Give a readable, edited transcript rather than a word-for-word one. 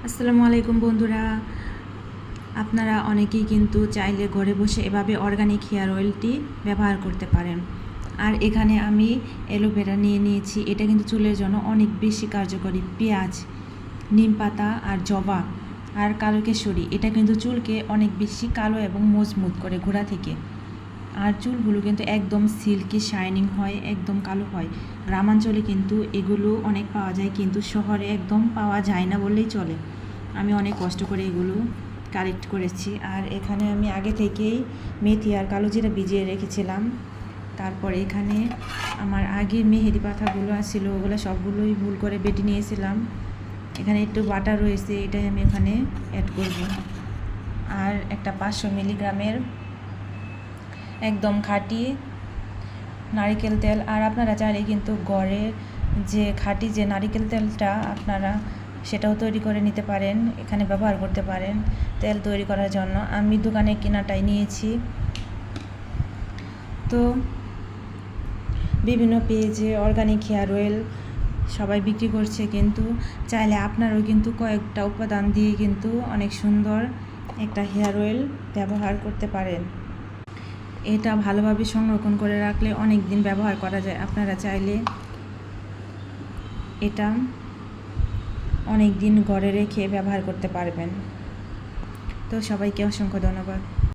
আসসালামু আলাইকুম বন্ধুরা, আপনারা অনেকেই কিন্তু চাইলে ঘরে বসে এভাবে অর্গানিক হেয়ার অয়েলটি ব্যবহার করতে পারেন। আর এখানে আমি অ্যালোভেরা নিয়ে নিয়েছি। এটা কিন্তু চুলের জন্য অনেক বেশি কার্যকরী। পেঁয়াজ, নিম পাতা আর জবা আর কালো কেশরী, এটা কিন্তু চুলকে অনেক বেশি কালো এবং মজবুত করে গোড়া থেকে। আর চুলগুলো কিন্তু একদম সিল্কি শাইনিং হয়, একদম কালো হয়। গ্রামাঞ্চলে কিন্তু এগুলো অনেক পাওয়া যায়, কিন্তু শহরে একদম পাওয়া যায় না বললেই চলে। আমি অনেক কষ্ট করে এগুলো কালেক্ট করেছি। আর এখানে আমি আগে থেকেই মেথি আর কালো জিরা ভিজিয়ে রেখেছিলাম। তারপর এখানে আমার আগের মেহেদি পাতাগুলো ছিল, ওগুলো সবগুলোই ভুল করে বেটে নিয়েছিলাম। এখানে একটু বাটার রয়েছে, এটাই আমি এখানে অ্যাড করব। আর একটা 500 মিলিগ্রামের একদম খাঁটি নারিকেল তেল। আর আপনারা চাইলে কিন্তু ঘরে যে খাঁটি যে নারিকেল তেলটা আপনারা সেটাও তৈরি করে নিতে পারেন, এখানে ব্যবহার করতে পারেন তেল তৈরি করার জন্য। আমি দোকানে কেনাটাই নিয়েছি। তো বিভিন্ন পেজে অর্গানিক হেয়ার অয়েল সবাই বিক্রি করছে, কিন্তু চাইলে আপনারাও কিন্তু কয়েকটা উপাদান দিয়ে কিন্তু অনেক সুন্দর একটা হেয়ার অয়েল ব্যবহার করতে পারেন। এটা ভালোভাবে সংরক্ষণ করে রাখলে অনেক দিন ব্যবহার করা যায়। আপনারা চাইলে এটা অনেক দিন ঘরে রেখে ব্যবহার করতে পারবেন। তো সবাইকে অসংখ্য ধন্যবাদ।